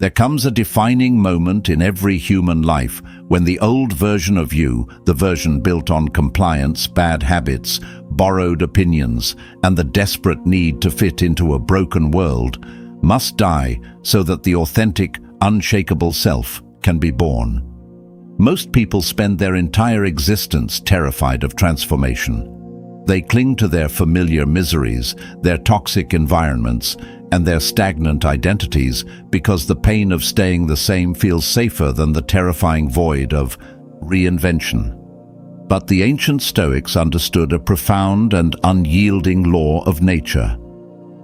There comes a defining moment in every human life when the old version of you, the version built on compliance, bad habits, borrowed opinions, and the desperate need to fit into a broken world, must die so that the authentic, unshakable self can be born. Most people spend their entire existence terrified of transformation. They cling to their familiar miseries, their toxic environments, and their stagnant identities because the pain of staying the same feels safer than the terrifying void of reinvention. But the ancient Stoics understood a profound and unyielding law of nature.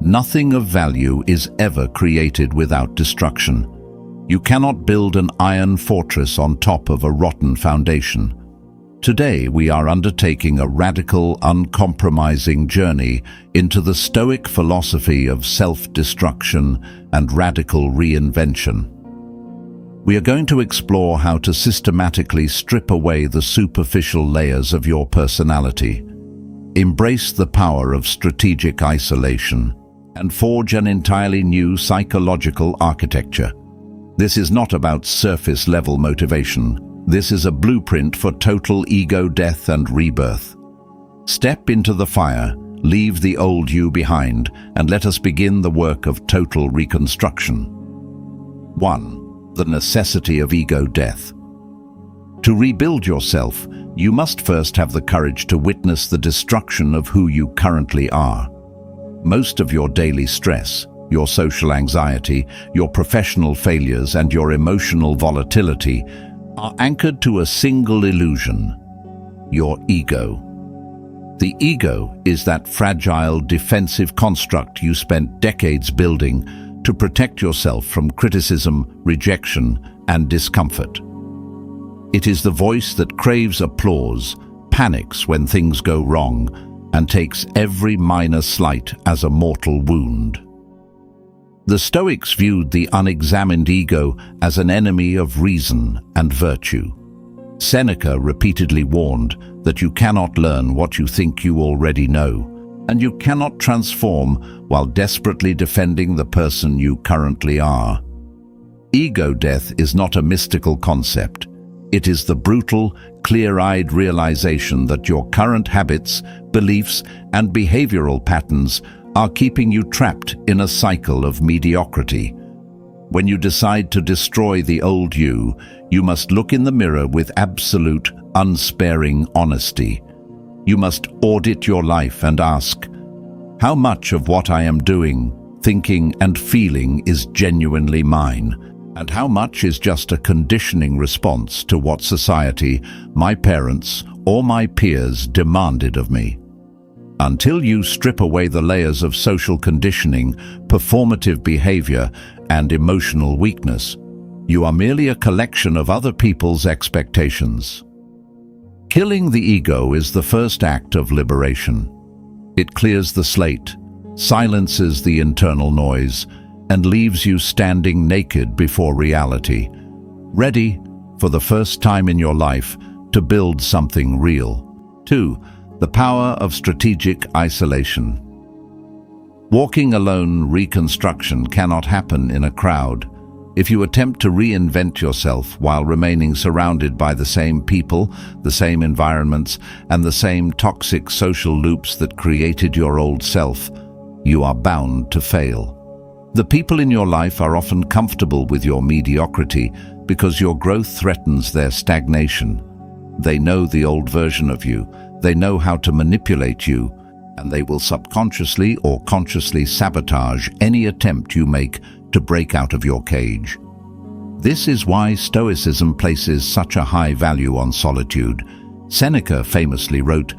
Nothing of value is ever created without destruction. You cannot build an iron fortress on top of a rotten foundation. Today we are undertaking a radical, uncompromising journey into the Stoic philosophy of self-destruction and radical reinvention. We are going to explore how to systematically strip away the superficial layers of your personality, embrace the power of strategic isolation, and forge an entirely new psychological architecture. This is not about surface-level motivation. This is a blueprint for total ego death and rebirth. Step into the fire, leave the old you behind, and let us begin the work of total reconstruction. 1. The necessity of ego death. To rebuild yourself, you must first have the courage to witness the destruction of who you currently are. Most of your daily stress, your social anxiety, your professional failures, and your emotional volatility are anchored to a single illusion: your ego. The ego is that fragile, defensive construct you spent decades building to protect yourself from criticism, rejection, and discomfort. It is the voice that craves applause, panics when things go wrong, and takes every minor slight as a mortal wound. The Stoics viewed the unexamined ego as an enemy of reason and virtue. Seneca repeatedly warned that you cannot learn what you think you already know, and you cannot transform while desperately defending the person you currently are. Ego death is not a mystical concept. It is the brutal, clear-eyed realization that your current habits, beliefs, and behavioral patterns are keeping you trapped in a cycle of mediocrity. When you decide to destroy the old you, you must look in the mirror with absolute, unsparing honesty. You must audit your life and ask, how much of what I am doing, thinking, and feeling is genuinely mine, and how much is just a conditioning response to what society, my parents, or my peers demanded of me? Until you strip away the layers of social conditioning, performative behavior, and emotional weakness, you are merely a collection of other people's expectations. Killing the ego is the first act of liberation. It clears the slate, silences the internal noise, and leaves you standing naked before reality, ready, for the first time in your life, to build something real. 2. The power of strategic isolation. Walking alone reconstruction cannot happen in a crowd. If you attempt to reinvent yourself while remaining surrounded by the same people, the same environments, and the same toxic social loops that created your old self, you are bound to fail. The people in your life are often comfortable with your mediocrity because your growth threatens their stagnation. They know the old version of you. They know how to manipulate you, and they will subconsciously or consciously sabotage any attempt you make to break out of your cage. This is why Stoicism places such a high value on solitude. Seneca famously wrote,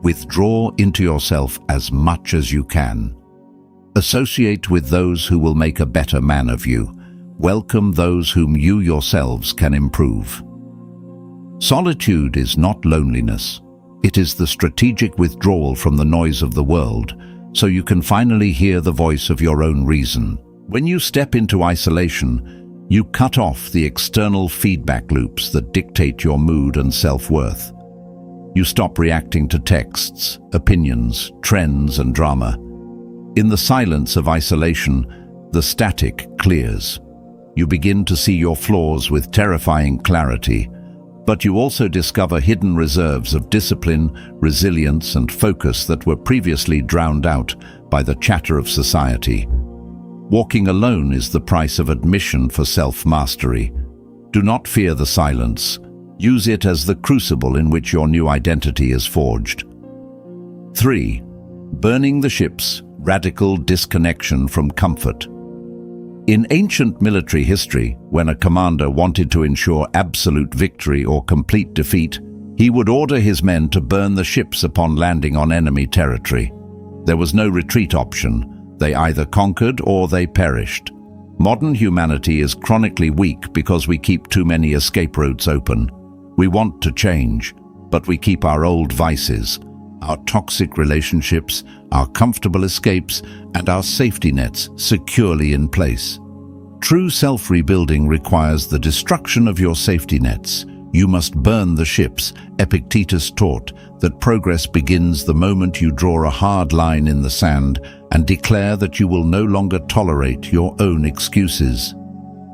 "Withdraw into yourself as much as you can. Associate with those who will make a better man of you. Welcome those whom you yourselves can improve." Solitude is not loneliness. It is the strategic withdrawal from the noise of the world, so you can finally hear the voice of your own reason. When you step into isolation, you cut off the external feedback loops that dictate your mood and self-worth. You stop reacting to texts, opinions, trends, and drama. In the silence of isolation, the static clears. You begin to see your flaws with terrifying clarity, but you also discover hidden reserves of discipline, resilience, and focus that were previously drowned out by the chatter of society. Walking alone is the price of admission for self-mastery. Do not fear the silence. Use it as the crucible in which your new identity is forged. 3. Burning the ships, radical disconnection from comfort. In ancient military history, when a commander wanted to ensure absolute victory or complete defeat, he would order his men to burn the ships upon landing on enemy territory. There was no retreat option. They either conquered or they perished. Modern humanity is chronically weak because we keep too many escape routes open. We want to change, but we keep our old vices, our toxic relationships, our comfortable escapes, and our safety nets securely in place. True self-rebuilding requires the destruction of your safety nets. You must burn the ships. Epictetus taught that progress begins the moment you draw a hard line in the sand and declare that you will no longer tolerate your own excuses.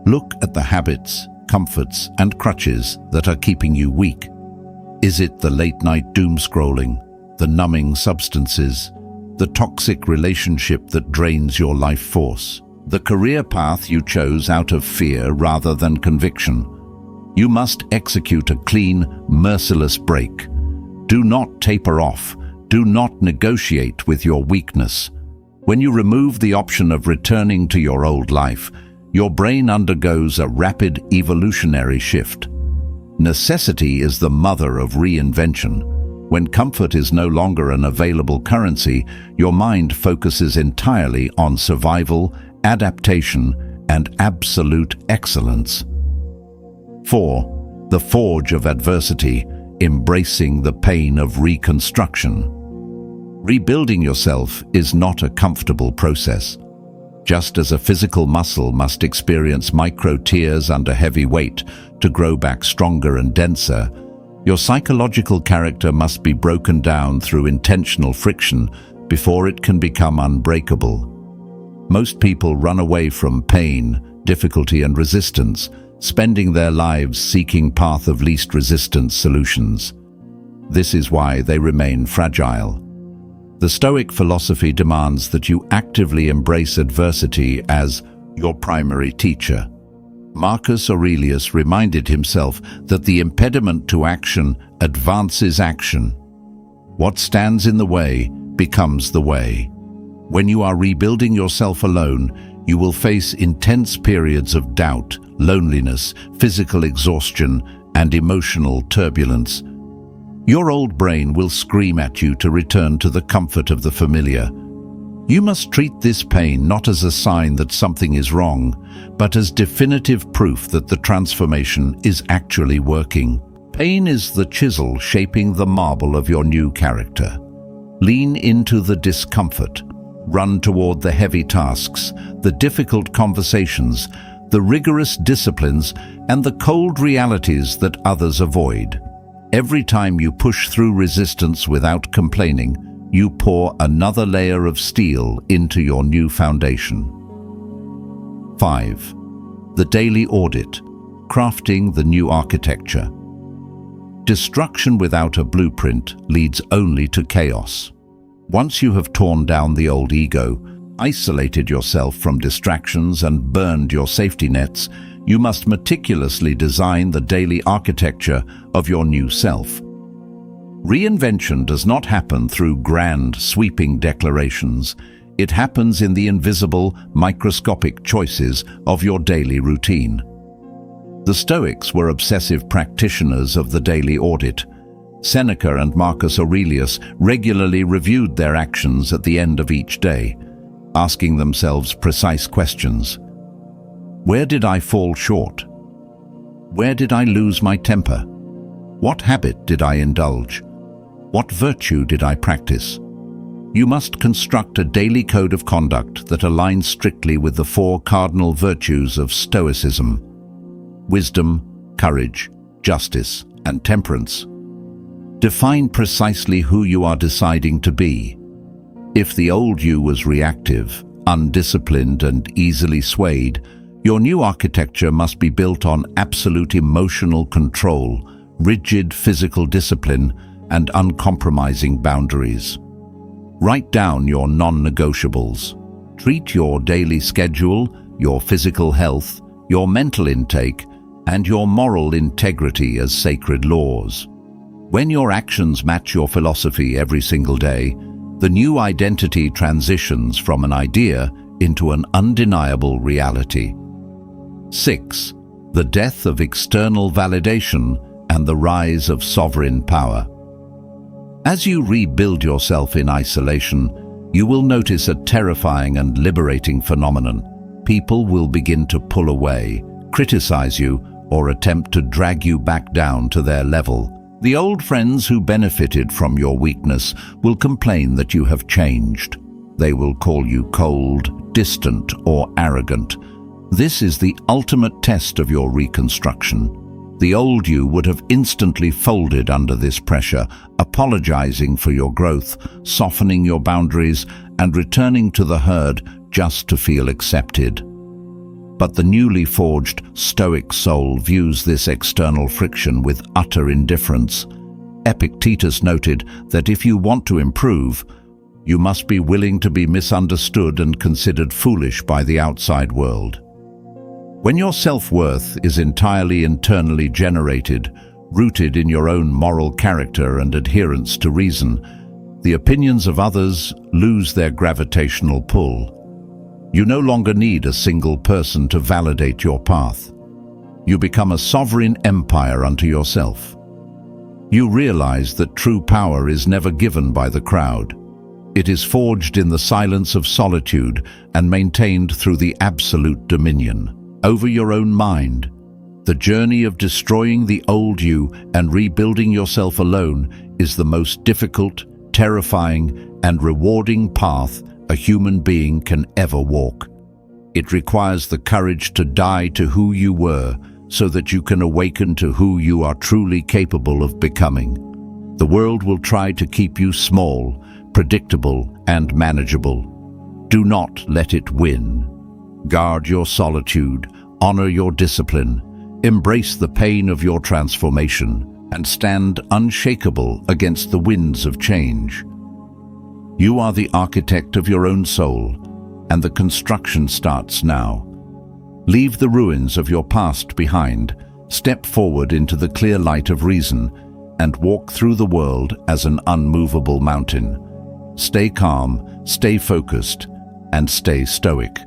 Look at the habits, comforts, and crutches that are keeping you weak. Is it the late-night doom scrolling, the numbing substances, the toxic relationship that drains your life force, the career path you chose out of fear rather than conviction? You must execute a clean, merciless break. Do not taper off. Do not negotiate with your weakness. When you remove the option of returning to your old life, your brain undergoes a rapid evolutionary shift. Necessity is the mother of reinvention. When comfort is no longer an available currency, your mind focuses entirely on survival, adaptation, and absolute excellence. 4. The forge of adversity, embracing the pain of reconstruction. Rebuilding yourself is not a comfortable process. Just as a physical muscle must experience micro-tears under heavy weight to grow back stronger and denser, your psychological character must be broken down through intentional friction before it can become unbreakable. Most people run away from pain, difficulty, and resistance, spending their lives seeking path of least resistance solutions. This is why they remain fragile. The Stoic philosophy demands that you actively embrace adversity as your primary teacher. Marcus Aurelius reminded himself that the impediment to action advances action. What stands in the way becomes the way. When you are rebuilding yourself alone, you will face intense periods of doubt, loneliness, physical exhaustion, and emotional turbulence. Your old brain will scream at you to return to the comfort of the familiar. You must treat this pain not as a sign that something is wrong, but as definitive proof that the transformation is actually working. Pain is the chisel shaping the marble of your new character. Lean into the discomfort. Run toward the heavy tasks, the difficult conversations, the rigorous disciplines, and the cold realities that others avoid. Every time you push through resistance without complaining, you pour another layer of steel into your new foundation. 5. The daily audit, crafting the new architecture. Destruction without a blueprint leads only to chaos. Once you have torn down the old ego, isolated yourself from distractions, and burned your safety nets, you must meticulously design the daily architecture of your new self. Reinvention does not happen through grand, sweeping declarations. It happens in the invisible, microscopic choices of your daily routine. The Stoics were obsessive practitioners of the daily audit. Seneca and Marcus Aurelius regularly reviewed their actions at the end of each day, asking themselves precise questions. Where did I fall short? Where did I lose my temper? What habit did I indulge? What virtue did I practice? You must construct a daily code of conduct that aligns strictly with the 4 cardinal virtues of Stoicism: wisdom, courage, justice, and temperance. Define precisely who you are deciding to be. If the old you was reactive, undisciplined, and easily swayed, Your new architecture must be built on absolute emotional control, rigid physical discipline, and uncompromising boundaries. Write down your non-negotiables. Treat your daily schedule, your physical health, your mental intake, and your moral integrity as sacred laws. When your actions match your philosophy every single day, the new identity transitions from an idea into an undeniable reality. 6. The death of external validation and the rise of sovereign power. As you rebuild yourself in isolation, you will notice a terrifying and liberating phenomenon. People will begin to pull away, criticize you, or attempt to drag you back down to their level. The old friends who benefited from your weakness will complain that you have changed. They will call you cold, distant, or arrogant. This is the ultimate test of your reconstruction. The old you would have instantly folded under this pressure, apologizing for your growth, softening your boundaries, and returning to the herd just to feel accepted. But the newly forged Stoic soul views this external friction with utter indifference. Epictetus noted that if you want to improve, you must be willing to be misunderstood and considered foolish by the outside world. When your self-worth is entirely internally generated, rooted in your own moral character and adherence to reason, the opinions of others lose their gravitational pull. You no longer need a single person to validate your path. You become a sovereign empire unto yourself. You realize that true power is never given by the crowd. It is forged in the silence of solitude and maintained through the absolute dominion over your own mind. The journey of destroying the old you and rebuilding yourself alone is the most difficult, terrifying, and rewarding path a human being can ever walk. It requires the courage to die to who you were so that you can awaken to who you are truly capable of becoming. The world will try to keep you small, predictable, and manageable. Do not let it win. Guard your solitude, honor your discipline, embrace the pain of your transformation, and stand unshakable against the winds of change. You are the architect of your own soul, and the construction starts now. Leave the ruins of your past behind, step forward into the clear light of reason, and walk through the world as an unmovable mountain. Stay calm, stay focused, and stay stoic.